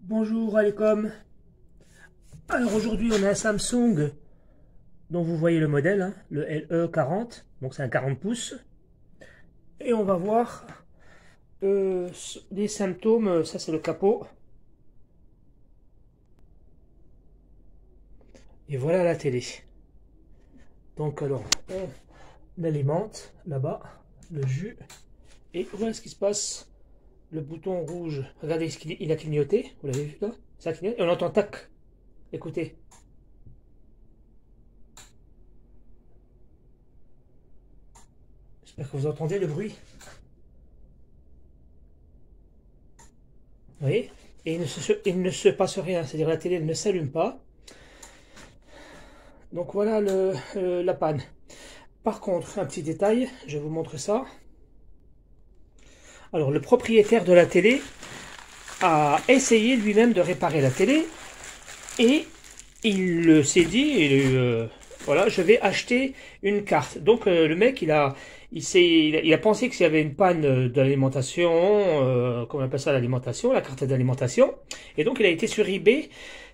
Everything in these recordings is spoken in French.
Bonjour Alecom. Alors aujourd'hui on a un Samsung dont vous voyez le modèle, hein, le LE40, donc c'est un 40 pouces. Et on va voir les symptômes, ça c'est le capot. Et voilà la télé. Donc alors on alimente là-bas le jus. Et voilà ce qui se passe. Le bouton rouge, regardez, il a clignoté, vous l'avez vu là? Ça clignote, et on entend tac. Écoutez. J'espère que vous entendez le bruit. Vous voyez? Et il ne se passe rien, c'est-à-dire la télé ne s'allume pas. Donc voilà la panne. Par contre, un petit détail, je vous montre ça. Alors le propriétaire de la télé a essayé lui-même de réparer la télé et il s'est dit voilà, je vais acheter une carte. Donc le mec il a pensé qu'il y avait une panne de l'alimentation, comment on appelle ça, l'alimentation, la carte d'alimentation, et donc il a été sur eBay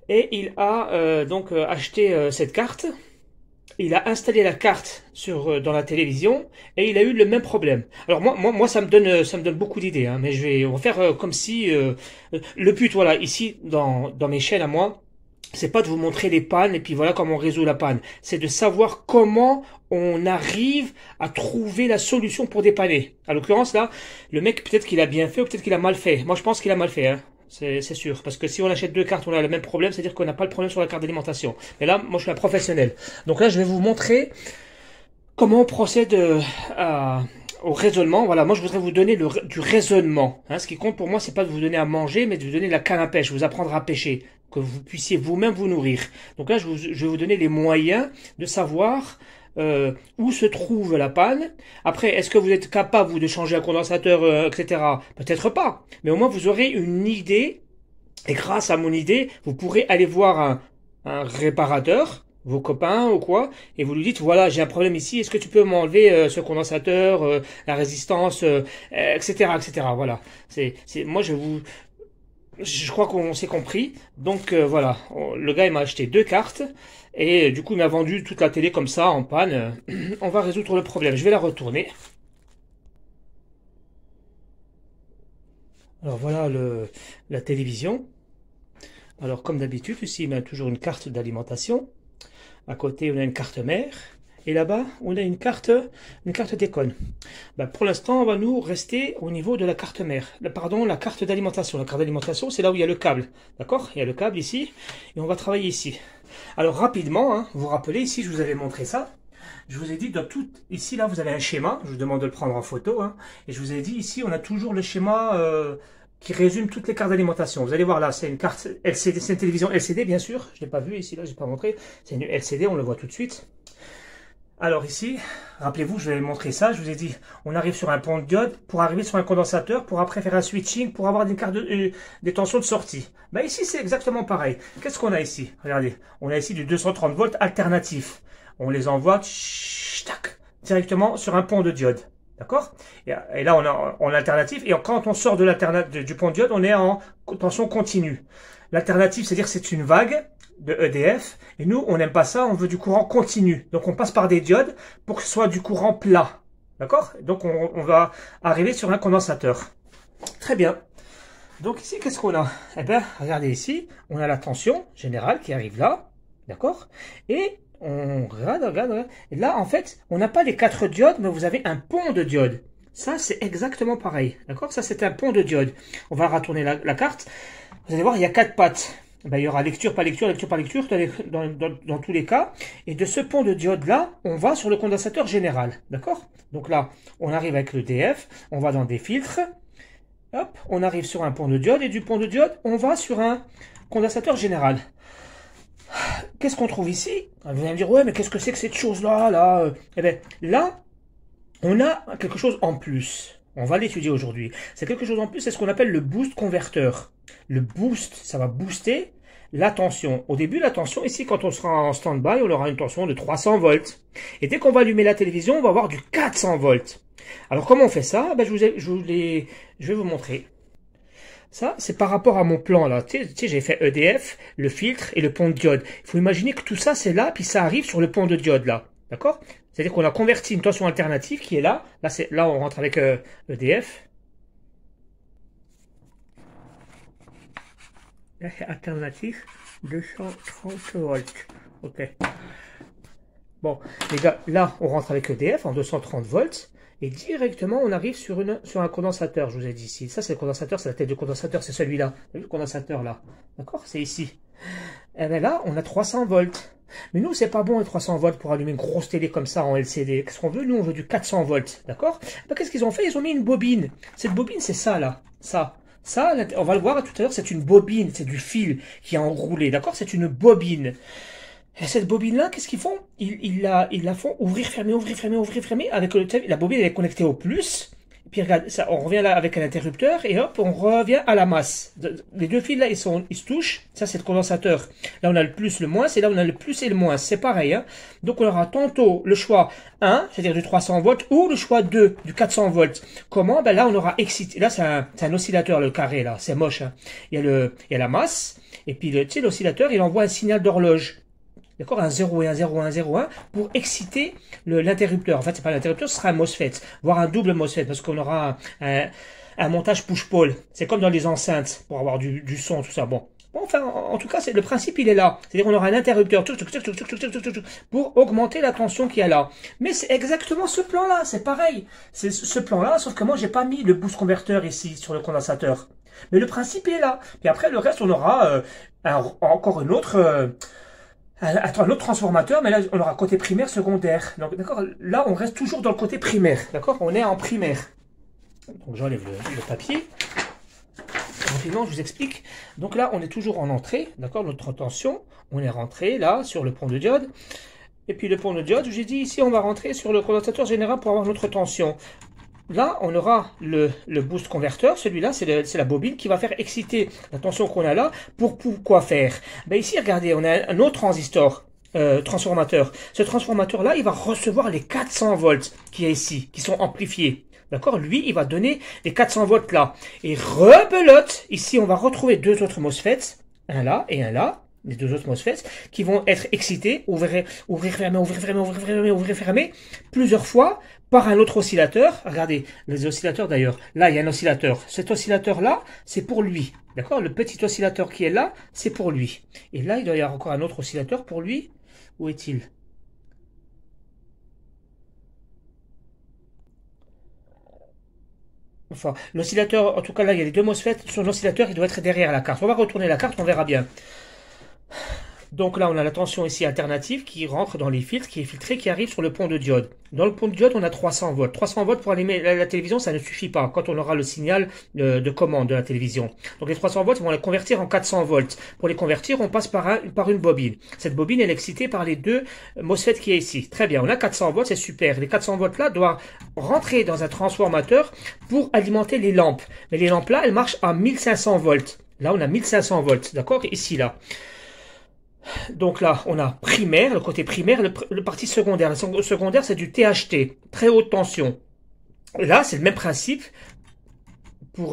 et il a donc acheté cette carte. Il a installé la carte dans la télévision et il a eu le même problème. Alors moi ça me donne beaucoup d'idées, hein, mais on va faire comme si le but, voilà, ici dans mes chaînes à moi, c'est pas de vous montrer les pannes et puis voilà comment on résout la panne. C'est de savoir comment on arrive à trouver la solution pour dépanner. À l'occurrence là, le mec peut-être qu'il a bien fait ou peut-être qu'il a mal fait. Moi je pense qu'il a mal fait, hein. C'est sûr, parce que si on achète deux cartes, on a le même problème, c'est-à-dire qu'on n'a pas le problème sur la carte d'alimentation. Mais là, moi je suis un professionnel. Donc là, je vais vous montrer comment on procède au raisonnement. Voilà, moi je voudrais vous donner du raisonnement. Hein, ce qui compte pour moi, c'est pas de vous donner à manger, mais de vous donner la canne à pêche, vous apprendre à pêcher, que vous puissiez vous-même vous nourrir. Donc là, je vais vous donner les moyens de savoir où se trouve la panne. Après, est-ce que vous êtes capable, vous, de changer un condensateur, etc. Peut-être pas, mais au moins vous aurez une idée, et grâce à mon idée, vous pourrez aller voir un réparateur, vos copains ou quoi, et vous lui dites, voilà, j'ai un problème ici, est-ce que tu peux m'enlever ce condensateur, la résistance, etc., etc. Voilà. Moi, je crois qu'on s'est compris. Donc voilà, le gars il m'a acheté deux cartes et du coup il m'a vendu toute la télé comme ça en panne. On va résoudre le problème. Je vais la retourner. Alors voilà la télévision. Alors comme d'habitude, ici il met toujours une carte d'alimentation. À côté on a une carte mère. Et là-bas, on a une carte d'icône. Ben, pour l'instant, on va nous rester au niveau de la carte mère. Pardon, la carte d'alimentation. La carte d'alimentation, c'est là où il y a le câble. D'accord? Il y a le câble ici. Et on va travailler ici. Alors, rapidement, hein, vous vous rappelez, ici, je vous avais montré ça. Je vous ai dit, ici, là, vous avez un schéma. Je vous demande de le prendre en photo. Hein, et je vous ai dit, ici, on a toujours le schéma qui résume toutes les cartes d'alimentation. Vous allez voir là, c'est une carte LCD, c'est une télévision LCD, bien sûr. Je ne l'ai pas vu ici, là, je n'ai pas montré. C'est une LCD, on le voit tout de suite. Alors ici, rappelez-vous, je vais vous montrer ça, je vous ai dit, on arrive sur un pont de diode pour arriver sur un condensateur, pour après faire un switching, pour avoir des cartes des tensions de sortie. Ben ici, c'est exactement pareil. Qu'est-ce qu'on a ici? Regardez, on a ici du 230 volts alternatif. On les envoie directement sur un pont de diode. D'accord? Et là, on a en alternatif, et quand on sort du pont de diode, on est en tension continue. L'alternative, c'est-à-dire c'est une vague de EDF, et nous, on n'aime pas ça, on veut du courant continu. Donc, on passe par des diodes pour que ce soit du courant plat. D'accord? Donc, on va arriver sur un condensateur. Très bien. Donc, ici, qu'est-ce qu'on a? Eh bien, regardez ici, on a la tension générale qui arrive là. D'accord? Et on regarde. Et là, en fait, on n'a pas les 4 diodes, mais vous avez un pont de diodes. Ça, c'est exactement pareil. D'accord? Ça, c'est un pont de diode. On va retourner la carte. Vous allez voir, il y a 4 pattes. Ben, il y aura lecture, pas lecture, lecture, pas lecture, dans tous les cas. Et de ce pont de diode-là, on va sur le condensateur général. D'accord? Donc là, on arrive avec le DF, on va dans des filtres. Hop, on arrive sur un pont de diode. Et du pont de diode, on va sur un condensateur général. Qu'est-ce qu'on trouve ici? Vous allez me dire, ouais, mais qu'est-ce que c'est que cette chose-là, là? Eh bien, là, on a quelque chose en plus. On va l'étudier aujourd'hui. C'est quelque chose en plus, c'est ce qu'on appelle le boost converteur. Le boost, ça va booster la tension. Au début, la tension, ici, quand on sera en stand-by, on aura une tension de 300 volts. Et dès qu'on va allumer la télévision, on va avoir du 400 volts. Alors, comment on fait ça? Ben, je vais vous montrer. Ça, c'est par rapport à mon plan là. Tu sais, j'ai fait EDF, le filtre et le pont de diode. Il faut imaginer que tout ça, c'est là, puis ça arrive sur le pont de diode là. D'accord? C'est-à-dire qu'on a converti une tension alternative qui est là. Là, on rentre avec EDF. Là, c'est alternatif 230 volts. Ok. Bon, les gars, là, on rentre avec EDF en 230 volts. Et directement, on arrive sur un condensateur, je vous ai dit ici. Ça, c'est le condensateur, c'est la tête du condensateur, c'est celui-là. Vous voyez le condensateur là? D'accord? C'est ici. Et bien là, on a 300 volts. Mais nous, c'est pas bon les 300 volts pour allumer une grosse télé comme ça en LCD. Qu'est-ce qu'on veut? Nous, on veut du 400 volts. D'accord? Ben, qu'est-ce qu'ils ont fait? Ils ont mis une bobine. Cette bobine, c'est ça là. Ça, on va le voir tout à l'heure, c'est une bobine. C'est du fil qui est enroulé. D'accord? C'est une bobine. Et cette bobine-là, qu'est-ce qu'ils font? Ils la font ouvrir, fermer, ouvrir, fermer, ouvrir, fermer. Avec la bobine, elle est connectée au plus. Et puis regarde, ça, on revient là avec un interrupteur et hop, on revient à la masse. Les deux fils là, ils se touchent. Ça, c'est le condensateur. Là, on a le plus, le moins. Et là, on a le plus et le moins. C'est pareil. Hein. Donc, on aura tantôt le choix 1, c'est-à-dire du 300 volts, ou le choix 2, du 400 volts. Comment? Ben là, on aura excité. Là, c'est un oscillateur, le carré là. C'est moche. Hein. Il y a la masse. Et puis, tu sais, l'oscillateur, il envoie un signal d'horloge. D'accord, un 0 et un 0, 1, 0, 1, pour exciter l'interrupteur. En fait, c'est pas l'interrupteur, ce sera un MOSFET, voire un double MOSFET, parce qu'on aura un montage push-pull. C'est comme dans les enceintes, pour avoir du son, tout ça. Bon, enfin, en tout cas, le principe, il est là. C'est-à-dire qu'on aura un interrupteur pour augmenter la tension qu'il y a là. Mais c'est exactement ce plan-là, c'est pareil. C'est ce plan-là, sauf que moi, j'ai pas mis le boost converteur ici, sur le condensateur. Mais le principe est là. Puis après, le reste, on aura encore une autre... un autre transformateur, mais là, on aura côté primaire, secondaire. Donc, d'accord, là, on reste toujours dans le côté primaire. D'accord, on est en primaire. Donc, j'enlève le papier. Rapidement, je vous explique. Donc là, on est toujours en entrée. D'accord, notre tension. On est rentré là, sur le pont de diode. Et puis, le pont de diode, j'ai dit ici, on va rentrer sur le condensateur général pour avoir notre tension. Là, on aura le boost converteur. Celui-là, c'est la bobine qui va faire exciter la tension qu'on a là. Pour quoi faire? Ben ici, regardez, on a un autre transformateur. Ce transformateur-là, il va recevoir les 400 volts qui est ici, qui sont amplifiés. D'accord? Lui, il va donner les 400 volts là. Et rebelote, ici, on va retrouver deux autres MOSFETs. Un là et un là. Les deux autres MOSFETs qui vont être excités, ouvrir, fermer, ouvrir, fermer, ouvrir, fermer, ouvrir, fermer, plusieurs fois par un autre oscillateur. Regardez, les oscillateurs d'ailleurs. Là, il y a un oscillateur. Cet oscillateur-là, c'est pour lui. D'accord? Le petit oscillateur qui est là, c'est pour lui. Et là, il doit y avoir encore un autre oscillateur pour lui. Où est-il? Enfin, l'oscillateur, en tout cas là, il y a les deux MOSFET. Son oscillateur, il doit être derrière la carte. On va retourner la carte, on verra bien. Donc là, on a la tension ici alternative qui rentre dans les filtres, qui est filtrée, qui arrive sur le pont de diode. Dans le pont de diode, on a 300 volts. 300 volts pour allumer la télévision, ça ne suffit pas quand on aura le signal de commande de la télévision. Donc les 300 volts, ils vont les convertir en 400 volts. Pour les convertir, on passe par une bobine. Cette bobine, elle est excitée par les deux MOSFET qui est ici. Très bien, on a 400 volts, c'est super. Les 400 volts là doivent rentrer dans un transformateur pour alimenter les lampes. Mais les lampes là, elles marchent à 1500 volts. Là, on a 1500 volts, d'accord? Ici, là. Donc là, on a primaire, le côté primaire, le parti secondaire. Le secondaire, c'est du THT, très haute tension. Là, c'est le même principe pour,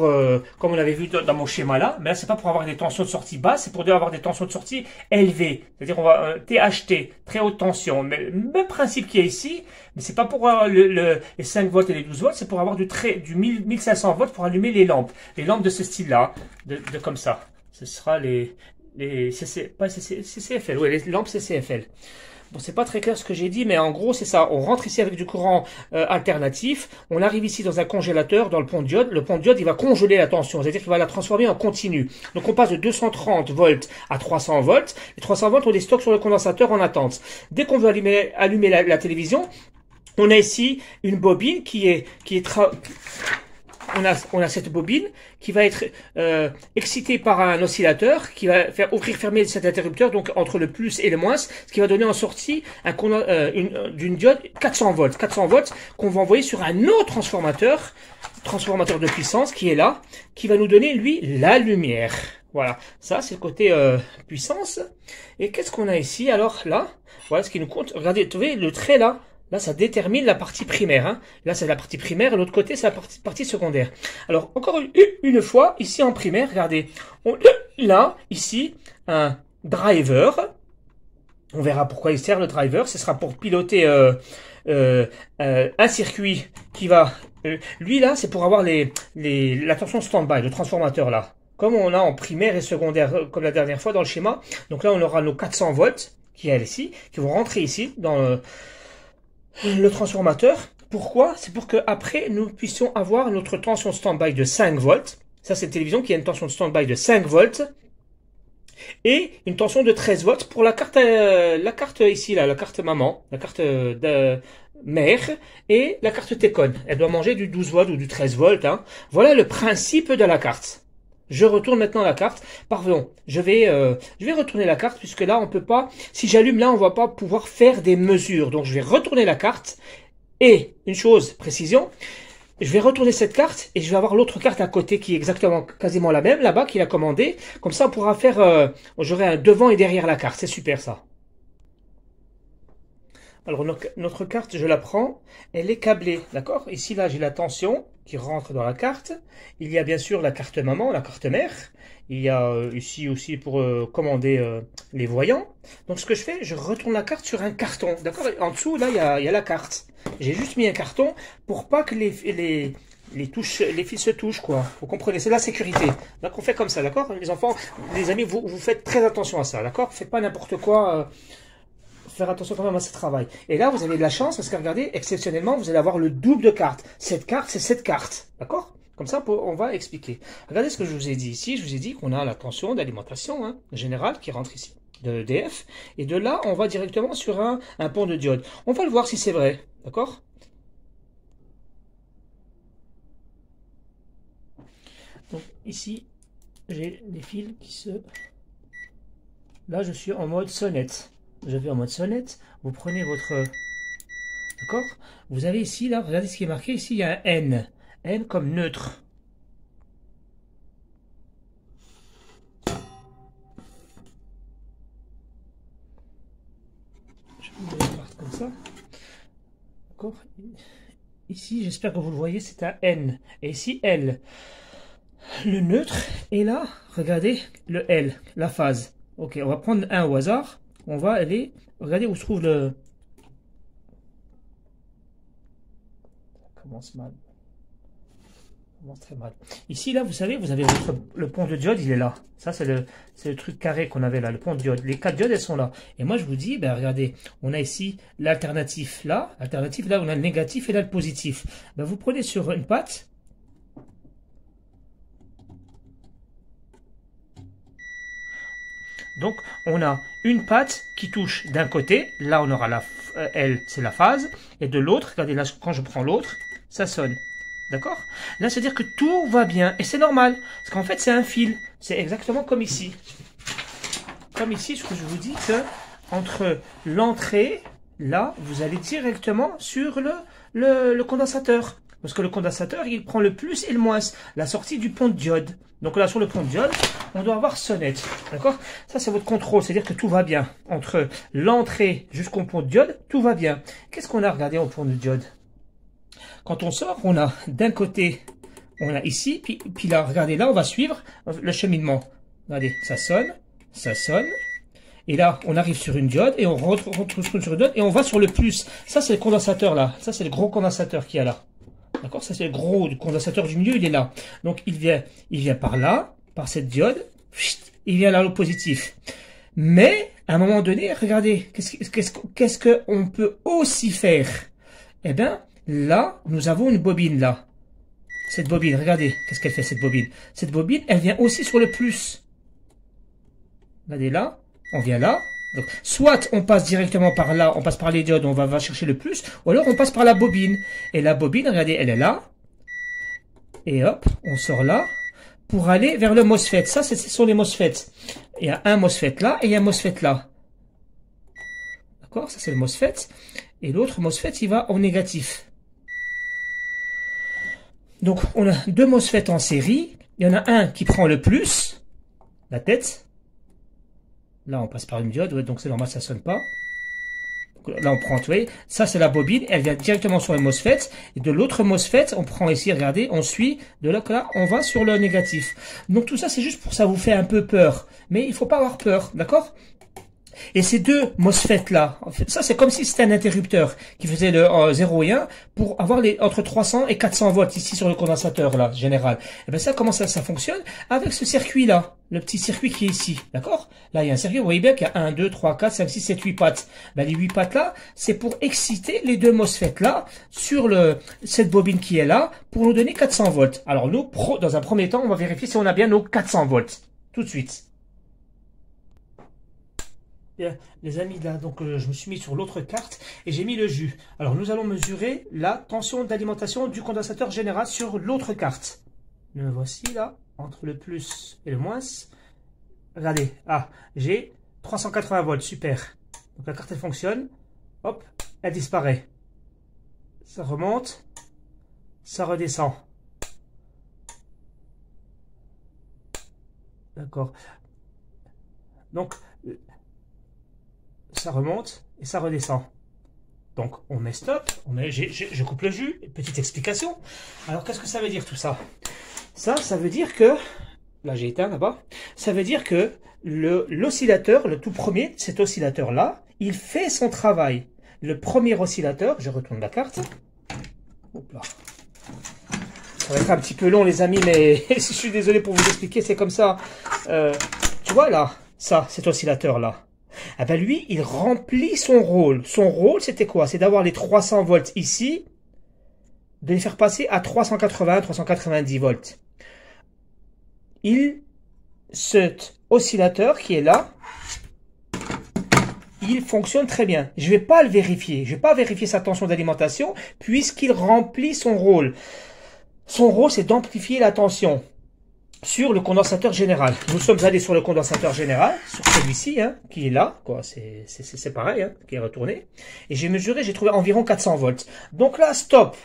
comme on avait vu dans mon schéma là, mais là, c'est pas pour avoir des tensions de sortie basses, c'est pour avoir des tensions de sortie élevées. C'est-à-dire, on va THT, très haute tension. Mais le même principe qu'il y a ici, mais c'est pas pour avoir les 5 volts et les 12 volts, c'est pour avoir du 1500 volts pour allumer les lampes. Les lampes de ce style-là, comme ça. Ce sera les CCFL, oui, les lampes CCFL. Bon, c'est pas très clair ce que j'ai dit, mais en gros, c'est ça. On rentre ici avec du courant alternatif. On arrive ici dans un congélateur, dans le pont de diode. Le pont de diode, il va congeler la tension, c'est-à-dire qu'il va la transformer en continu. Donc, on passe de 230 volts à 300 volts. Les 300 volts, on les stocke sur le condensateur en attente. Dès qu'on veut allumer la télévision, on a ici une bobine on a cette bobine qui va être excitée par un oscillateur qui va faire ouvrir fermer cet interrupteur, donc entre le plus et le moins, ce qui va donner en sortie d'une diode 400 volts. 400 volts qu'on va envoyer sur un autre transformateur de puissance qui est là, qui va nous donner lui la lumière. Voilà, ça c'est le côté puissance. Et qu'est-ce qu'on a ici alors là? Voilà ce qui nous compte. Regardez, vous voyez le trait là. Là, ça détermine la partie primaire. Hein. Là, c'est la partie primaire, et l'autre côté, c'est la partie secondaire. Alors, encore une fois, ici en primaire, regardez. Là, ici, un driver. On verra pourquoi il sert le driver. Ce sera pour piloter un circuit qui va... lui, là, c'est pour avoir la tension stand-by, le transformateur, là. Comme on a en primaire et secondaire, comme la dernière fois dans le schéma. Donc là, on aura nos 400 volts, qui est ici, qui vont rentrer ici, dans le transformateur. Pourquoi? C'est pour qu'après, nous puissions avoir notre tension stand-by de 5 volts. Ça, c'est une télévision qui a une tension de stand-by de 5 volts. Et une tension de 13 volts pour la carte ici, là, la carte maman, la carte de mère et la carte T-Con. Elle doit manger du 12 volts ou du 13 volts. Hein. Voilà le principe de la carte. Je retourne maintenant la carte. Pardon, je vais retourner la carte puisque là, on peut pas, si j'allume là, on va pas pouvoir faire des mesures. Donc, je vais retourner la carte. Et, une chose, précision, je vais retourner cette carte et je vais avoir l'autre carte à côté qui est exactement, quasiment la même, là-bas, qu'il a commandé. Comme ça, on pourra faire, j'aurai un devant et derrière la carte. C'est super, ça. Alors, notre carte, je la prends, elle est câblée, d'accord? Ici, là, j'ai la tension qui rentre dans la carte. Il y a bien sûr la carte maman, la carte mère. Il y a ici aussi pour commander les voyants. Donc, ce que je fais, je retourne la carte sur un carton, d'accord? En dessous, là, il y a la carte. J'ai juste mis un carton pour pas que les fils se touchent, quoi. Vous comprenez? C'est la sécurité. Donc, on fait comme ça, d'accord? Les enfants, les amis, vous faites très attention à ça, d'accord? Faites pas n'importe quoi. Faire attention quand même à ce travail. Et là, vous avez de la chance parce que regardez, exceptionnellement, vous allez avoir le double de cartes. Cette carte, c'est cette carte. D'accord? Comme ça, on va expliquer. Regardez ce que je vous ai dit ici. Je vous ai dit qu'on a la tension d'alimentation hein, générale qui rentre ici, de DF. Et de là, on va directement sur un pont de diode. On va le voir si c'est vrai. D'accord? Donc ici, j'ai les fils qui se... Là, je suis en mode sonnette. Je vais en mode sonnette, vous prenez votre... D'accord? Vous avez ici, là, regardez ce qui est marqué, ici il y a un N. N comme neutre. Je vais vous le comme ça. D'accord? Ici, j'espère que vous le voyez, c'est un N. Et ici, L. Le neutre, et là, regardez, le L, la phase. Ok, on va prendre un au hasard. On va aller, regardez où se trouve le... Ça commence mal. Ça commence très mal. Ici, là, vous savez, vous avez le pont de diode, il est là. Ça, c'est le truc carré qu'on avait là, le pont de diode. Les 4 diodes, elles sont là. Et moi, je vous dis, ben, regardez, on a ici l'alternatif là. L'alternatif là, on a le négatif et là, le positif. Ben, vous prenez sur une patte. Donc, on a une patte qui touche d'un côté. Là, on aura la L, c'est la phase. Et de l'autre, regardez là, quand je prends l'autre, ça sonne. D'accord? Là, c'est-à-dire que tout va bien. Et c'est normal. Parce qu'en fait, c'est un fil. C'est exactement comme ici. Comme ici, ce que je vous dis, que entre l'entrée, là, vous allez directement sur le condensateur. Parce que le condensateur, il prend le plus et le moins. La sortie du pont de diode. Donc là, sur le pont de diode, on doit avoir sonnette. D'accord? Ça, c'est votre contrôle. C'est-à-dire que tout va bien. Entre l'entrée jusqu'au pont de diode, tout va bien. Qu'est-ce qu'on a regardé au pont de diode? Quand on sort, on a d'un côté, on a ici, puis là, regardez, là, on va suivre le cheminement. Regardez, ça sonne. Et là, on arrive sur une diode et on rentre sur une diode et on va sur le plus. Ça, c'est le condensateur là. Ça, c'est le gros condensateur qu'il y a là. D'accord? Ça, c'est le gros condensateur du milieu, il est là. Donc, il vient par là, par cette diode. Il vient là, le positif. Mais, à un moment donné, regardez, qu'est-ce qu'on peut aussi faire? Eh bien, là, nous avons une bobine, là. Cette bobine, regardez, qu'est-ce qu'elle fait, cette bobine? Cette bobine, elle vient aussi sur le plus. Regardez là, on vient là. Donc, soit on passe directement par là, on passe par les diodes, on va chercher le plus, ou alors on passe par la bobine. Et la bobine, regardez, elle est là. Et hop, on sort là pour aller vers le MOSFET. Ça, ce sont les MOSFET. Il y a un MOSFET là et il y a un MOSFET là. D'accord? Ça, c'est le MOSFET. Et l'autre MOSFET, il va au négatif. Donc, on a deux MOSFET en série. Il y en a un qui prend le plus, la tête. Là, on passe par une diode, ouais, donc c'est normal, ça sonne pas. Là, on prend, vous voyez, ça c'est la bobine, elle vient directement sur le MOSFET. Et de l'autre MOSFET, on prend ici, regardez, on suit, de là que là, on va sur le négatif. Donc tout ça, c'est juste pour ça vous fait un peu peur. Mais il faut pas avoir peur, d'accord? Et ces deux MOSFET là, en fait, ça c'est comme si c'était un interrupteur qui faisait le 0 et 1 pour avoir les entre 300 et 400 volts ici sur le condensateur là, général. Et bien ça, comment ça fonctionne? Avec ce circuit là, le petit circuit qui est ici, d'accord? Là il y a un circuit, vous voyez bien qu'il y a 1, 2, 3, 4, 5, 6, 7, 8 pattes. Ben, les 8 pattes là, c'est pour exciter les deux MOSFET là sur cette bobine qui est là pour nous donner 400 volts. Alors nous, dans un premier temps, on va vérifier si on a bien nos 400 volts. Tout de suite. Bien, les amis, là, donc je me suis mis sur l'autre carte et j'ai mis le jus. Alors nous allons mesurer la tension d'alimentation du condensateur général sur l'autre carte. Le voici là, entre le plus et le moins. Regardez, ah, j'ai 380 volts, super. Donc la carte elle fonctionne, hop, elle disparaît. Ça remonte, ça redescend. D'accord. Donc ça remonte et ça redescend. Donc on met stop, je coupe le jus, petite explication. Alors qu'est-ce que ça veut dire tout ça? Ça veut dire que, là j'ai éteint là-bas, ça veut dire que l'oscillateur, le tout premier, cet oscillateur-là, il fait son travail. Le premier oscillateur, je retourne la carte. Hop là. Ça va être un petit peu long les amis, mais je suis désolé pour vous expliquer, c'est comme ça. Tu vois là, ça, cet oscillateur-là. Ah ben lui, il remplit son rôle. Son rôle, c'était quoi? C'est d'avoir les 300 volts ici, de les faire passer à 380, 390 volts. Cet oscillateur qui est là, il fonctionne très bien. Je ne vais pas le vérifier. Je ne vais pas vérifier sa tension d'alimentation puisqu'il remplit son rôle. Son rôle, c'est d'amplifier la tension sur le condensateur général. Nous sommes allés sur le condensateur général, sur celui-ci, hein, qui est là, quoi. C'est pareil, hein, qui est retourné. Et j'ai mesuré, j'ai trouvé environ 400 volts. Donc là, stop.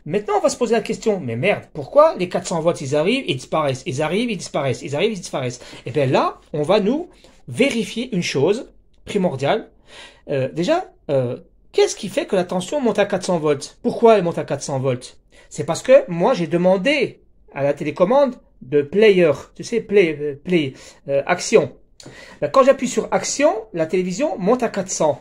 Maintenant, on va se poser la question, mais merde, pourquoi les 400 volts, ils arrivent, ils disparaissent, ils arrivent, ils disparaissent, ils arrivent, ils disparaissent. Et bien là, on va nous vérifier une chose primordiale. Déjà, qu'est-ce qui fait que la tension monte à 400 volts? Pourquoi elle monte à 400 volts? C'est parce que moi, j'ai demandé à la télécommande de player, tu sais, action. Ben, quand j'appuie sur action, la télévision monte à 400.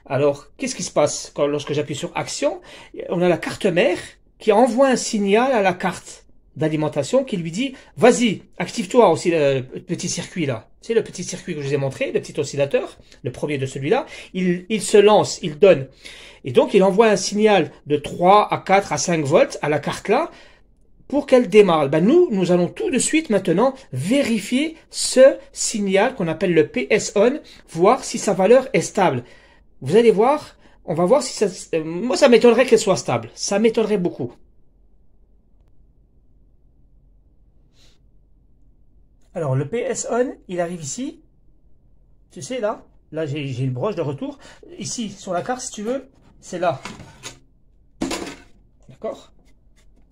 Alors, qu'est-ce qui se passe lorsque j'appuie sur action? On a la carte mère qui envoie un signal à la carte d'alimentation qui lui dit « Vas-y, active-toi aussi le petit circuit là. » Tu sais, le petit circuit que je vous ai montré, le petit oscillateur, le premier de celui-là, il se lance, il donne. Et donc, il envoie un signal de 3 à 4 à 5 volts à la carte là, pour qu'elle démarre. Ben nous allons tout de suite maintenant vérifier ce signal qu'on appelle le PS on, voir si sa valeur est stable. Vous allez voir, on va voir si ça... moi, ça m'étonnerait qu'elle soit stable. Ça m'étonnerait beaucoup. Alors, le PS on, il arrive ici. Tu sais, là j'ai une broche de retour. Ici, sur la carte, si tu veux, c'est là. D'accord?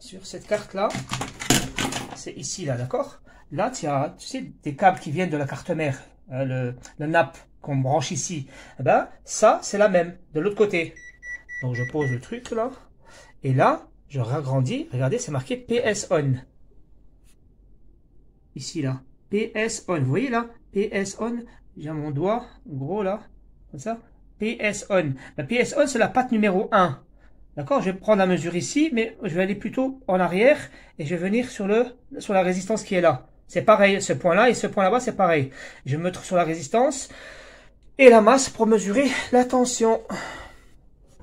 Sur cette carte-là, c'est ici, là, d'accord? Là, tu sais, des câbles qui viennent de la carte mère, le NAP qu'on branche ici. Eh ben, ça, c'est la même, de l'autre côté. Donc, je pose le truc, là. Et là, je ragrandis. Regardez, c'est marqué PS on. Ici, là. PS on. Vous voyez, là? PS on. J'ai mon doigt, gros, là. Comme ça. PS on. La PS on, c'est la patte numéro 1. D'accord, je vais prendre la mesure ici, mais je vais aller plutôt en arrière et je vais venir sur la résistance qui est là. C'est pareil, ce point-là et ce point là-bas, c'est pareil. Je vais me mettre sur la résistance et la masse pour mesurer la tension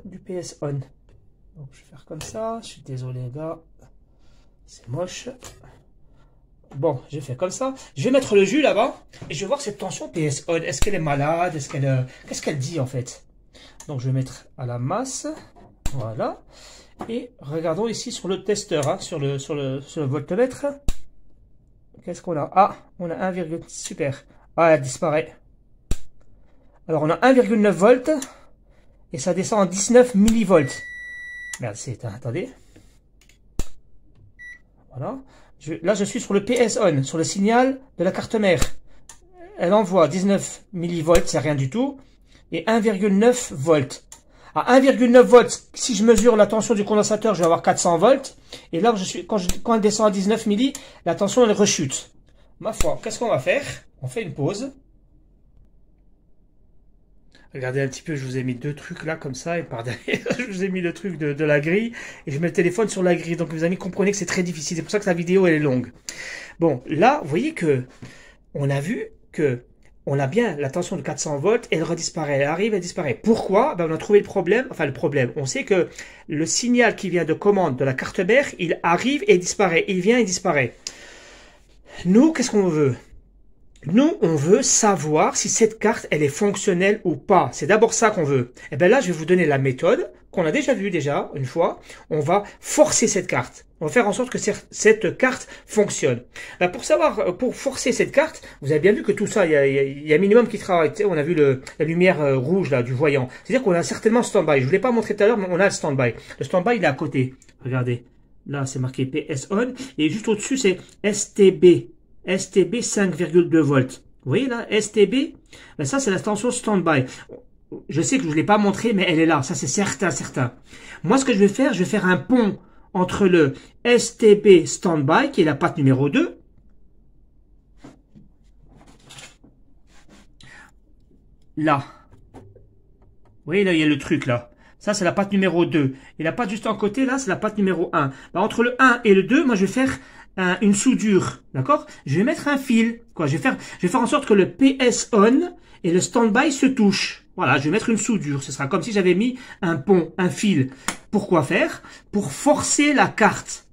du PS on. Donc, je vais faire comme ça. Je suis désolé, les gars. C'est moche. Bon, je fais comme ça. Je vais mettre le jus là-bas et je vais voir cette tension PS on. Est-ce qu'elle est malade? Qu'est-ce qu'elle dit en fait? Donc, je vais mettre à la masse. Voilà. Et regardons ici sur le testeur, hein, sur le voltmètre. Qu'est-ce qu'on a? Ah, on a 1, super. Ah, elle disparaît. Alors, on a 1,9 volts. Et ça descend en 19 millivolts. Merde, c'est éteint. Attendez. Voilà. Là, je suis sur le PS on, sur le signal de la carte mère. Elle envoie 19 millivolts, c'est rien du tout. et 1,9 volts. À 1,9 volts, si je mesure la tension du condensateur, je vais avoir 400 volts. Et là, quand elle descend à 19 milli, la tension, elle rechute. Ma foi, qu'est-ce qu'on va faire? On fait une pause. Regardez un petit peu, je vous ai mis deux trucs là, comme ça, et par derrière, je vous ai mis le truc de la grille, et je mets le téléphone sur la grille. Donc, mes amis, comprenez que c'est très difficile. C'est pour ça que la vidéo, elle est longue. Bon, là, vous voyez que, on a vu que, on a bien la tension de 400 volts, elle redisparaît, elle arrive, elle disparaît. Pourquoi? Ben, on a trouvé le problème, enfin le problème, on sait que le signal qui vient de commande de la carte mère, il arrive et disparaît, il vient et disparaît. Nous, qu'est-ce qu'on veut? Nous, on veut savoir si cette carte, elle est fonctionnelle ou pas. C'est d'abord ça qu'on veut. Et bien là, je vais vous donner la méthode qu'on a déjà vue une fois. On va forcer cette carte. On va faire en sorte que cette carte fonctionne. Ben pour forcer cette carte, vous avez bien vu que tout ça, il y a un minimum qui travaille. Tu sais, on a vu la lumière rouge là du voyant. C'est-à-dire qu'on a certainement stand-by. Je ne vous l'ai pas montré tout à l'heure, mais on a le stand-by. Le stand-by, il est à côté. Regardez. Là, c'est marqué PS on. Et juste au-dessus, c'est STB. STB 5,2 volts. Vous voyez là, STB, ben ça c'est la tension stand-by. Je sais que je ne l'ai pas montré, mais elle est là, ça c'est certain. Moi ce que je vais faire un pont entre le STB stand-by, qui est la patte numéro 2, là. Vous voyez là, il y a le truc là. Ça c'est la patte numéro 2. Et la patte juste en côté là, c'est la patte numéro 1. Ben, entre le 1 et le 2, moi je vais faire une soudure, d'accord? Je vais mettre un fil, quoi. Je vais faire en sorte que le PS on et le standby se touchent. Voilà, je vais mettre une soudure. Ce sera comme si j'avais mis un pont, un fil. Pourquoi faire? Pour forcer la carte.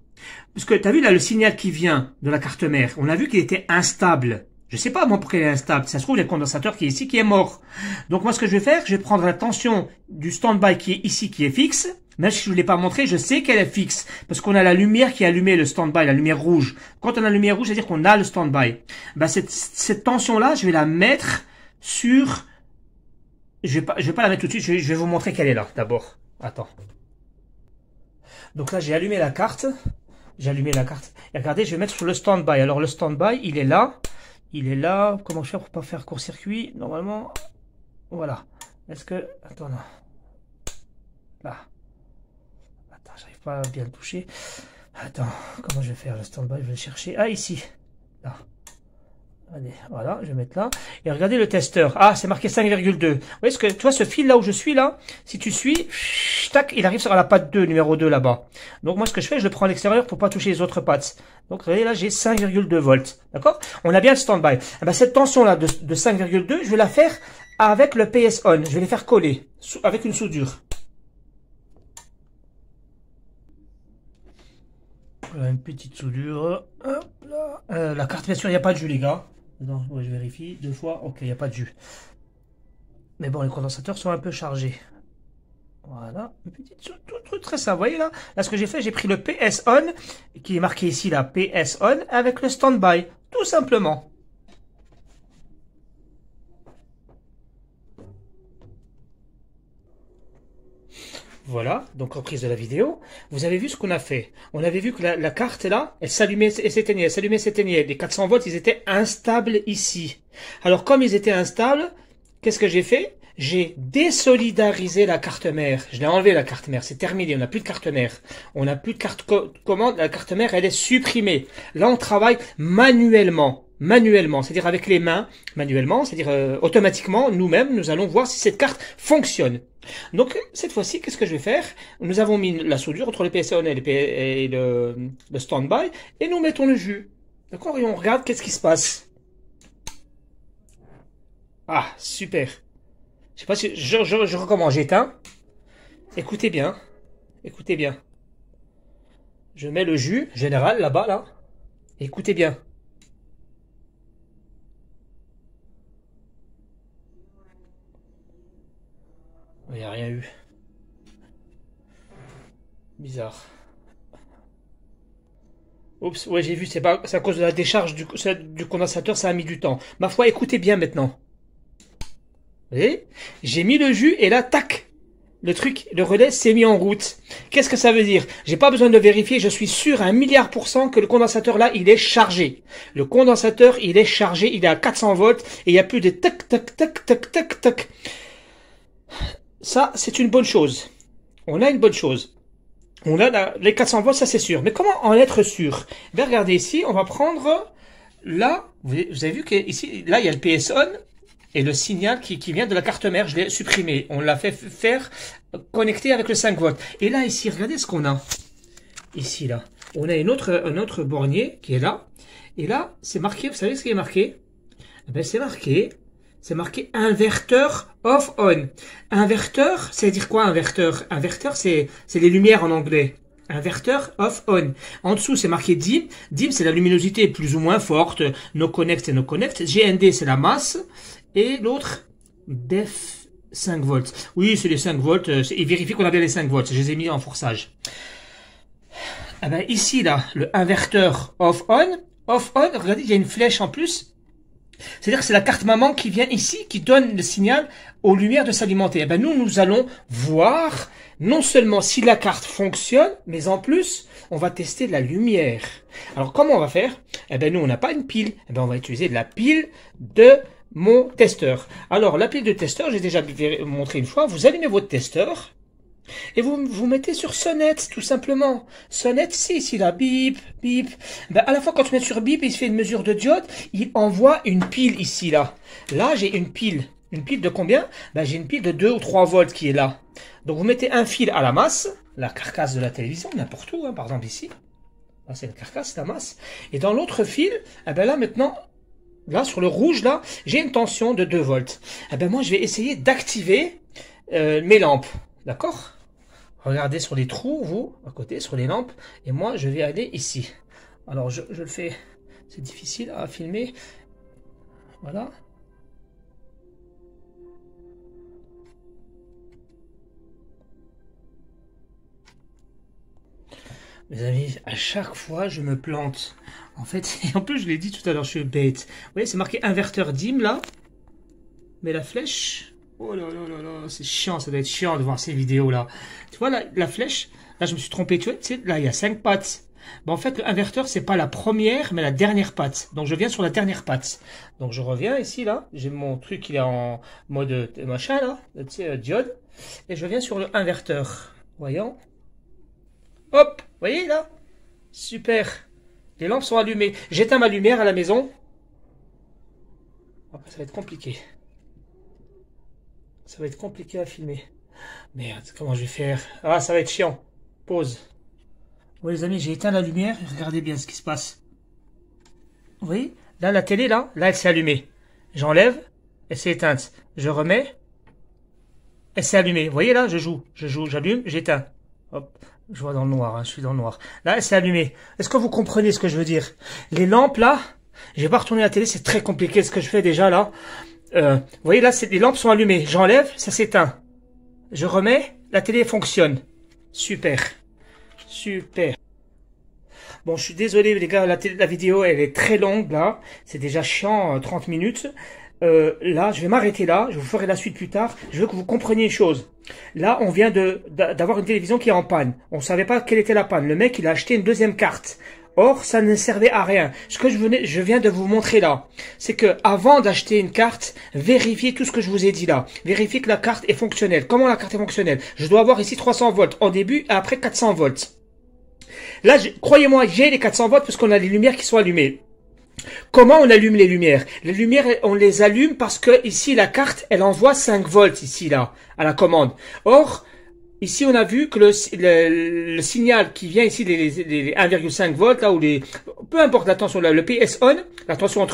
Parce que tu as vu là le signal qui vient de la carte mère. On a vu qu'il était instable. Je sais pas moi pourquoi il est instable. Ça se trouve il y a le condensateur qui est ici qui est mort. Donc moi ce que je vais faire, je vais prendre la tension du standby qui est ici qui est fixe. Même si je ne vous l'ai pas montré, je sais qu'elle est fixe. Parce qu'on a la lumière qui est allumée, le stand-by, la lumière rouge. Quand on a la lumière rouge, c'est-à-dire qu'on a le stand-by. Ben, cette tension-là, je vais la mettre sur... Je vais pas la mettre tout de suite, je vais vous montrer qu'elle est là, d'abord. Attends. Donc là, j'ai allumé la carte. J'ai allumé la carte. Et regardez, je vais mettre sur le stand-by. Alors le stand-by, il est là. Il est là. Comment je fais pour pas faire court-circuit? Normalement, voilà. Est-ce que... Attends, là. Là. J'arrive pas à bien le toucher. Attends, comment je vais faire le stand-by? Je vais le chercher. Ah, ici. Là. Allez, voilà, je vais mettre là. Et regardez le testeur. Ah, c'est marqué 5,2. Vous voyez ce que, tu vois, ce fil là où je suis là, si tu suis, tac, il arrive sur la patte 2, numéro 2 là-bas. Donc moi, ce que je fais, je le prends à l'extérieur pour pas toucher les autres pattes. Donc, regardez là, j'ai 5,2 volts. D'accord? On a bien le stand-by. Eh ben, cette tension là de 5,2, je vais la faire avec le PS on. Je vais les faire coller avec une soudure. Voilà, une petite soudure. Hop là. La carte, bien sûr, il n'y a pas de jus, les gars. Non, ouais, je vérifie 2 fois. Ok, il n'y a pas de jus. Mais bon, les condensateurs sont un peu chargés. Voilà, une petite truc très simple. Vous voyez là? Là, ce que j'ai fait, j'ai pris le PS on, qui est marqué ici, là, PS on, avec le standby. Tout simplement. Voilà, donc reprise de la vidéo. Vous avez vu ce qu'on a fait. On avait vu que la carte là, elle s'allumait et s'éteignait, elle s'allumait et s'éteignait. Les 400 volts, ils étaient instables ici. Alors comme ils étaient instables, qu'est-ce que j'ai fait? J'ai désolidarisé la carte mère. Je l'ai enlevé la carte mère, c'est terminé, on n'a plus de carte mère. On n'a plus de carte commande, la carte mère, elle est supprimée. Là, on travaille manuellement. Manuellement, c'est-à-dire avec les mains, manuellement, c'est-à-dire automatiquement, nous-mêmes, nous allons voir si cette carte fonctionne. Donc, cette fois-ci, qu'est-ce que je vais faire? Nous avons mis la soudure entre le PSON et le stand-by, et nous mettons le jus. D'accord? Et on regarde qu'est-ce qui se passe. Ah, super. Je sais pas si... Je recommence, j'éteins. Écoutez bien. Écoutez bien. Je mets le jus général là-bas, là. Écoutez bien. Il n'y a rien eu. Bizarre. Oups, ouais, j'ai vu, c'est à cause de la décharge du condensateur, ça a mis du temps. Ma foi, écoutez bien maintenant. Vous voyez? J'ai mis le jus et là, tac! Le truc, le relais s'est mis en route. Qu'est-ce que ça veut dire? J'ai pas besoin de vérifier, je suis sûr à 1 000 000 % que le condensateur là, il est chargé. Le condensateur, il est chargé, il est à 400 volts et il n'y a plus de tac, tac, tac, tac, tac, tac. Ça, c'est une bonne chose. On a une bonne chose. On a les 400 volts, ça c'est sûr. Mais comment en être sûr? Ben, regardez ici, on va prendre là, vous avez vu qu'ici, là, il y a le PS on et le signal qui vient de la carte mère, je l'ai supprimé. On l'a fait faire connecter avec le 5 volts. Et là, ici, regardez ce qu'on a. Ici, là. On a un autre bornier qui est là. Et là, c'est marqué, vous savez ce qui est marqué? Eh ben, c'est marqué inverteur off-on. Inverteur, ça veut dire quoi inverteur? Inverteur, c'est les lumières en anglais. Inverteur off-on. En dessous, c'est marqué dim. Dim, c'est la luminosité plus ou moins forte. No connect, c'est no connect. GND, c'est la masse. Et l'autre, def 5 volts. Oui, c'est les 5 volts. Il vérifie qu'on a bien les 5 volts. Je les ai mis en forçage. Ah ben, ici, là, le inverteur off-on. Off-on, regardez, il y a une flèche en plus. C'est-à-dire que c'est la carte maman qui vient ici, qui donne le signal aux lumières de s'alimenter. Eh ben, nous allons voir non seulement si la carte fonctionne, mais en plus, on va tester la lumière. Alors, comment on va faire? Eh ben, nous, on n'a pas une pile. Eh ben, on va utiliser la pile de mon testeur. Alors, la pile de testeur, j'ai déjà montré une fois. Vous allumez votre testeur. Et vous mettez sur sonnette, tout simplement. Sonnette, c'est ici, là, bip, bip. Ben, à la fois, quand tu mets sur bip, il se fait une mesure de diode, il envoie une pile ici, là. Là, j'ai une pile. Une pile de combien? Ben, j'ai une pile de 2 ou 3 volts qui est là. Donc, vous mettez un fil à la masse, la carcasse de la télévision, n'importe où, hein, par exemple ici. Là, c'est la carcasse, la masse. Et dans l'autre fil, eh ben là, maintenant, là, sur le rouge, là, j'ai une tension de 2 volts. Eh ben, moi, je vais essayer d'activer mes lampes. D'accord? Regardez sur les trous, vous, à côté, sur les lampes. Et moi, je vais aller ici. Alors, je le fais. C'est difficile à filmer. Voilà. Mes amis, à chaque fois, je me plante. En fait, et en plus, je l'ai dit tout à l'heure, je suis bête. Vous voyez, c'est marqué inverteur dim, là. Mais la flèche... Oh là là là là, c'est chiant, ça doit être chiant de voir ces vidéos-là. Tu vois, la flèche, là, je me suis trompé, tu sais, là, il y a 5 pattes. Bon, en fait, l'inverteur, c'est pas la première, mais la dernière patte. Donc, je viens sur la dernière patte. Donc, je reviens ici, là. J'ai mon truc, il est en mode machin, là, tu sais, diode. Et je viens sur le inverteur. Voyons. Hop, vous voyez, là? Super. Les lampes sont allumées. J'éteins ma lumière à la maison. Après, ça va être compliqué. Ça va être compliqué à filmer. Merde, comment je vais faire? Ah, ça va être chiant. Pause. Oui, les amis, j'ai éteint la lumière. Regardez bien ce qui se passe. Vous voyez? Là, la télé, là, elle s'est allumée. J'enlève, elle s'est éteinte. Je remets, elle s'est allumée. Vous voyez, là, je joue, j'allume, j'éteins. Hop, je vois dans le noir, hein, je suis dans le noir. Là, elle s'est allumée. Est-ce que vous comprenez ce que je veux dire? Les lampes, là, je vais pas retourner la télé, c'est très compliqué ce que je fais déjà, là. Vous voyez là, les lampes sont allumées. J'enlève, ça s'éteint. Je remets, la télé fonctionne. Super. Super. Bon, je suis désolé les gars, la vidéo elle est très longue là. C'est déjà chiant, 30 minutes. Là, je vais m'arrêter là. Je vous ferai la suite plus tard. Je veux que vous compreniez une chose. Là, on vient d'avoir une télévision qui est en panne. On ne savait pas quelle était la panne. Le mec, il a acheté une deuxième carte. Or, ça ne servait à rien. Ce que je viens de vous montrer là, c'est que avant d'acheter une carte, vérifiez tout ce que je vous ai dit là. Vérifiez que la carte est fonctionnelle. Comment la carte est fonctionnelle? Je dois avoir ici 300 volts en début et après 400 volts. Là, croyez-moi, j'ai les 400 volts parce qu'on a les lumières qui sont allumées. Comment on allume les lumières? Les lumières, on les allume parce que ici, la carte, elle envoie 5 volts ici, là, à la commande. Or, ici, on a vu que le signal qui vient ici, les 1,5 volts, là, ou peu importe la tension, là, le PS on, la tension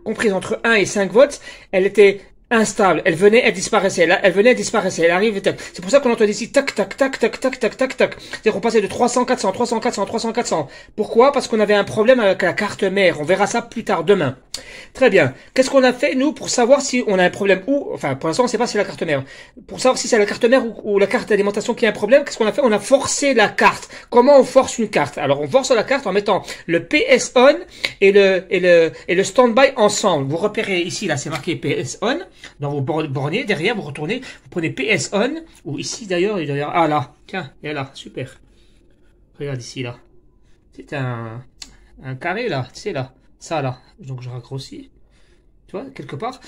comprise entre 1 et 5 volts, elle était instable. Elle venait, elle disparaissait. Là, elle venait, elle disparaissait. Elle arrive, tac. C'est pour ça qu'on entend ici, tac, tac, tac, tac, tac, tac, tac, tac. C'est-à-dire qu'on passait de 300, 400, 300, 400, 300, 400. Pourquoi? Parce qu'on avait un problème avec la carte mère. On verra ça plus tard, demain. Très bien. Qu'est-ce qu'on a fait, nous, pour savoir si on a un problème enfin, pour l'instant, on ne sait pas si c'est la carte mère. Pour savoir si c'est la carte mère ou la carte d'alimentation qui a un problème, qu'est-ce qu'on a fait? On a forcé la carte. Comment on force une carte? Alors, on force la carte en mettant le PS on et le standby ensemble. Vous repérez ici, là, c'est marqué PS on. Dans vos borniers, derrière, vous retournez, vous prenez PS on, ou ici d'ailleurs, ah là, tiens, et là, super. Regarde ici, là. C'est un carré, là, tu sais, là. Ça, là. Donc, je raccourcis. Tu vois, quelque part.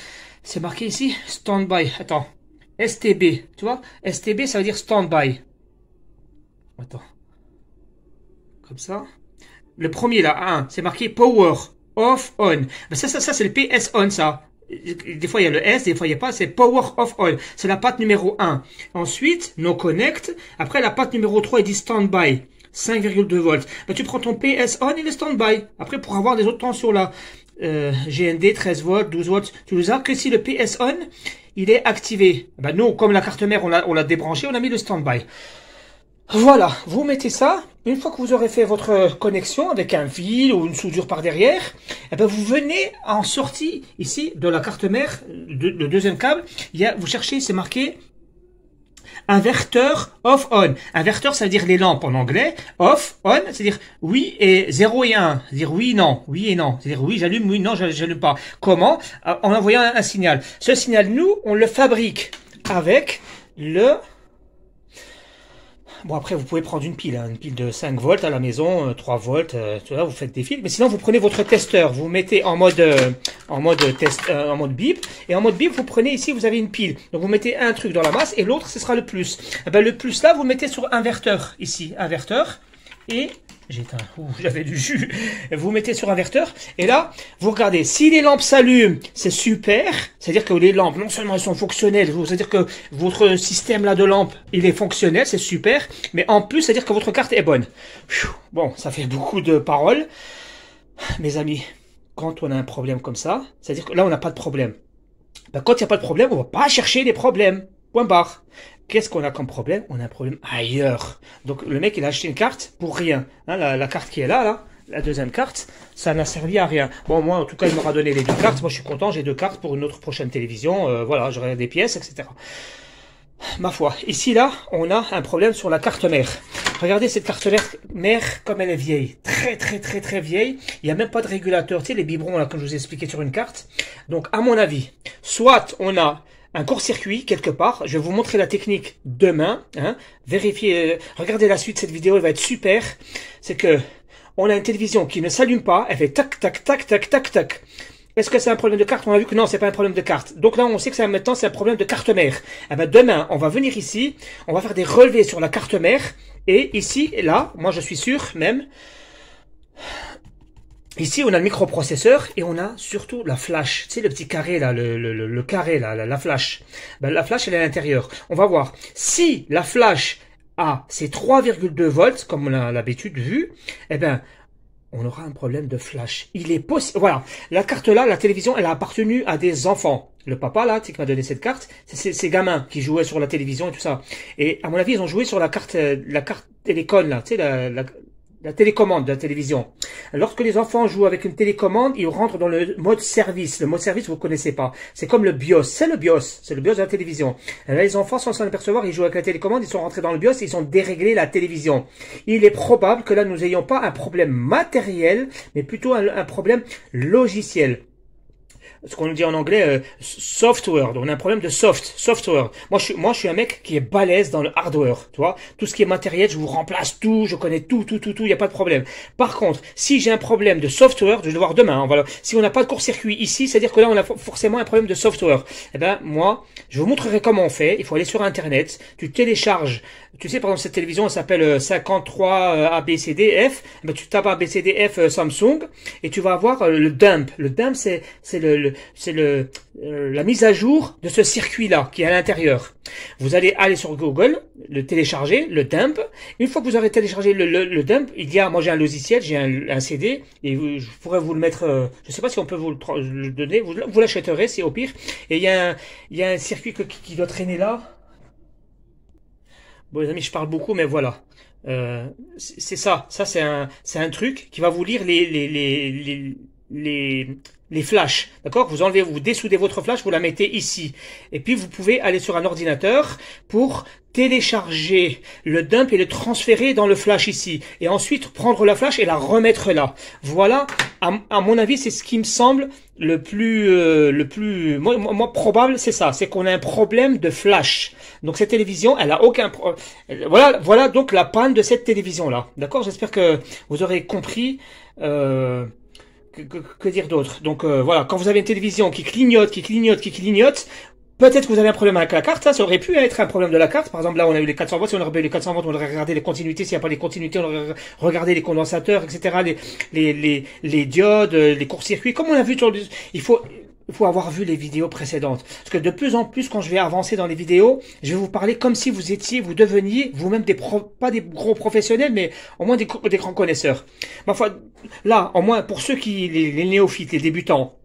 C'est marqué ici, standby. Attends. STB, tu vois? STB, ça veut dire stand-by. Attends. Comme ça. Le premier là, 1, c'est marqué power, off, on. Ben ça c'est le PS on, ça. Des fois il y a le S, des fois il n'y a pas, c'est power, off, on. C'est la patte numéro 1. Ensuite, no connect. Après la patte numéro 3, il dit standby. 5,2 volts. Ben, tu prends ton PS on et le standby. Après, pour avoir des autres tensions là, GND, 13 volts, 12 volts, tu les as que si le PS on, il est activé. Ben, nous, comme la carte mère, on l'a débranché, on a mis le standby. Voilà, vous mettez ça. Une fois que vous aurez fait votre connexion avec un fil ou une soudure par derrière, eh ben vous venez en sortie ici de la carte mère, le deuxième câble. Vous cherchez, c'est marqué inverteur off-on. Inverteur, ça veut dire les lampes en anglais. Off-on, c'est-à-dire oui et 0 et 1. C'est-à-dire oui, non, oui et non. C'est-à-dire oui, j'allume, oui, non, j'allume pas. Comment? En envoyant un signal. Ce signal, nous, on le fabrique avec le... Bon, après, vous pouvez prendre une pile de 5 volts à la maison, 3 volts, tu vois, vous faites des fils. Mais sinon, vous prenez votre testeur, vous mettez en mode bip, et en mode bip, vous prenez ici, vous avez une pile. Donc, vous mettez un truc dans la masse, et l'autre, ce sera le plus. Et ben, le plus là, vous mettez sur inverteur, ici, inverteur, et... j'avais du jus. Vous mettez sur inverteur et là, vous regardez. Si les lampes s'allument, c'est super. C'est-à-dire que les lampes, non seulement elles sont fonctionnelles, c'est-à-dire que votre système là de lampes, il est fonctionnel, c'est super. Mais en plus, c'est-à-dire que votre carte est bonne. Bon, ça fait beaucoup de paroles. Mes amis, quand on a un problème comme ça, c'est-à-dire que là, on n'a pas de problème. Ben, quand il n'y a pas de problème, on va pas chercher les problèmes. Point barre. Qu'est-ce qu'on a comme problème? On a un problème ailleurs. Donc le mec il a acheté une carte pour rien. Hein, la carte qui est là, la deuxième carte, ça n'a servi à rien. Bon, moi en tout cas il m'aura donné les 2 cartes. Moi je suis content, j'ai 2 cartes pour une autre prochaine télévision. Voilà, j'aurai des pièces, etc. Ma foi, ici là, on a un problème sur la carte mère. Regardez cette carte mère comme elle est vieille. Très vieille. Il n'y a même pas de régulateur. Tu sais les biberons là comme je vous ai expliqué sur une carte. Donc à mon avis, soit on a un court-circuit quelque part. Je vais vous montrer la technique demain. Hein. Vérifiez, regardez la suite de cette vidéo, elle va être super. C'est que on a une télévision qui ne s'allume pas, elle fait tac tac tac tac tac tac. Est-ce que c'est un problème de carte? On a vu que non, c'est pas un problème de carte. Donc là, on sait que ça maintenant c'est un problème de carte mère. Eh ben demain, on va venir ici, on va faire des relevés sur la carte mère et ici et là, moi je suis sûr même. Ici, on a le microprocesseur et on a surtout la flash. Tu sais, le petit carré là, le carré là, la flash. Ben, la flash, elle est à l'intérieur. On va voir. Si la flash a ses 3,2 volts, comme on a l'habitude vu, eh ben, on aura un problème de flash. Il est possible. Voilà. La carte là, la télévision, elle a appartenu à des enfants. Le papa là, tu sais, qui m'a donné cette carte, c'est ces gamins qui jouaient sur la télévision et tout ça. Et à mon avis, ils ont joué sur la carte télécom là, tu sais, la télécommande de la télévision. Lorsque les enfants jouent avec une télécommande, ils rentrent dans le mode service. Le mode service, vous ne connaissez pas. C'est comme le BIOS. C'est le BIOS. C'est le BIOS de la télévision. Et là, les enfants, sans s'en apercevoir, ils jouent avec la télécommande, ils sont rentrés dans le BIOS et ils ont déréglé la télévision. Il est probable que là, nous n'ayons pas un problème matériel, mais plutôt un problème logiciel. Ce qu'on dit en anglais software. Donc on a un problème de software. Moi je suis un mec qui est balèze dans le hardware, tu vois. Tout ce qui est matériel, je vous remplace tout, je connais tout, il y a pas de problème. Par contre, si j'ai un problème de software, je vais le voir demain, hein, voilà. Si on n'a pas de court-circuit ici, c'est-à-dire que là on a forcément un problème de software. Eh ben moi, je vous montrerai comment on fait. Il faut aller sur internet, tu télécharges. Tu sais, par exemple, cette télévision, elle s'appelle 53 ABCDF. Ben, tu tapes ABCDF Samsung et tu vas avoir le dump. Le dump, c'est la mise à jour de ce circuit-là qui est à l'intérieur. Vous allez aller sur Google, le télécharger, le dump. Une fois que vous aurez téléchargé le dump, moi j'ai un logiciel, j'ai un CD et je pourrais vous le mettre. Je sais pas si on peut vous le donner. Vous l'achèterez, c'est au pire. Et il y a un circuit qui doit traîner là. Bon les amis, je parle beaucoup, mais voilà. C'est ça. Ça c'est un truc qui va vous lire les flashs, d'accord? Vous dessoudez votre flash, vous la mettez ici. Et puis vous pouvez aller sur un ordinateur pour télécharger le dump et le transférer dans le flash ici. Et ensuite prendre la flash et la remettre là. Voilà, à mon avis, c'est ce qui me semble le plus probable, c'est ça. C'est qu'on a un problème de flash. Donc cette télévision, elle a aucun problème. Voilà donc la panne de cette télévision là. D'accord? J'espère que vous aurez compris. Que dire d'autre? Donc voilà, quand vous avez une télévision qui clignote, Peut-être que vous avez un problème avec la carte, ça aurait pu être un problème de la carte. Par exemple, là, on a eu les 400 volts, si on aurait eu les 400 volts, on aurait regardé les continuités. S'il n'y a pas les continuités, on aurait regardé les condensateurs, etc., les diodes, les courts-circuits. Comme on a vu il faut avoir vu les vidéos précédentes. Parce que de plus en plus, quand je vais avancer dans les vidéos, je vais vous parler comme si vous deveniez vous-même pas des gros professionnels, mais au moins des grands connaisseurs. Ma foi, là, au moins, pour ceux les néophytes, les débutants,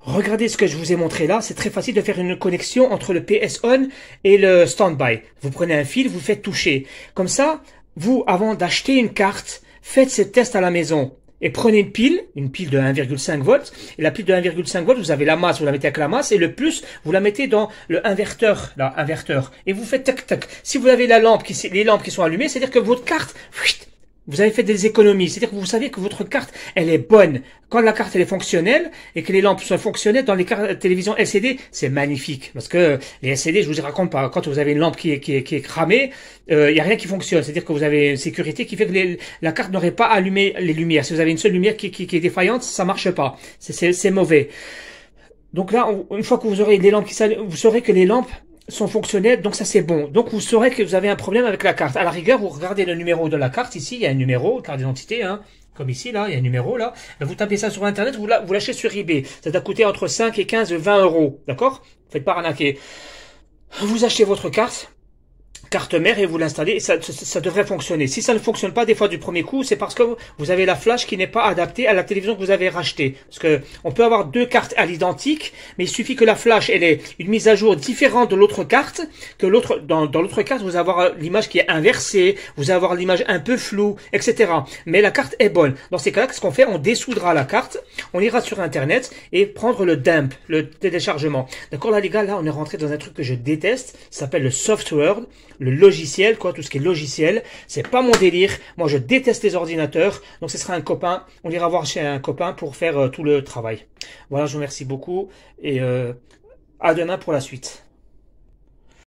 regardez ce que je vous ai montré là, c'est très facile de faire une connexion entre le PS On et le Standby. Vous prenez un fil, vous faites toucher. Comme ça, vous, avant d'acheter une carte, faites ce test à la maison. Et prenez une pile de 1,5 volts. Et la pile de 1,5 volts, vous avez la masse, vous la mettez avec la masse. Et le plus, vous la mettez dans le inverteur, là, inverteur. Et vous faites tac, tac. Si vous avez les lampes qui sont allumées, c'est-à-dire que votre carte, vous avez fait des économies. C'est-à-dire que vous savez que votre carte, elle est bonne. Quand la carte, elle est fonctionnelle et que les lampes sont fonctionnelles dans les télévisions LCD, c'est magnifique. Parce que les LCD, je vous y raconte pas. Quand vous avez une lampe qui est cramée, y a rien qui fonctionne. C'est-à-dire que vous avez une sécurité qui fait que la carte n'aurait pas allumé les lumières. Si vous avez une seule lumière qui est défaillante, ça marche pas. C'est mauvais. Donc là, une fois que vous aurez les lampes qui s'allument, vous saurez que les lampes sont fonctionnels, donc ça c'est bon. Donc vous saurez que vous avez un problème avec la carte. À la rigueur, vous regardez le numéro de la carte, ici il y a un numéro, carte d'identité, hein, comme ici là, il y a un numéro là. Vous tapez ça sur internet, vous l'achetez sur eBay. Ça doit coûter entre 5 et 15, 20 euros, d'accord? Faites pas arnaquer. Vous achetez votre carte mère et vous l'installez et ça devrait fonctionner. Si ça ne fonctionne pas des fois du premier coup, c'est parce que vous avez la flash qui n'est pas adaptée à la télévision que vous avez rachetée. Parce que on peut avoir deux cartes à l'identique, mais il suffit que la flash elle ait une mise à jour différente de l'autre carte, que dans l'autre carte vous allez avoir l'image qui est inversée, vous allez avoir l'image un peu floue, etc. Mais la carte est bonne. Dans ces cas-là, qu'est-ce qu'on fait? On dessoudra la carte, on ira sur internet et prendre le dump, le téléchargement. D'accord là les gars, là on est rentré dans un truc que je déteste, ça s'appelle le software. Le logiciel, tout ce qui est logiciel, c'est pas mon délire. Moi, je déteste les ordinateurs. Donc, ce sera un copain. On ira voir chez un copain pour faire tout le travail. Voilà, je vous remercie beaucoup et à demain pour la suite.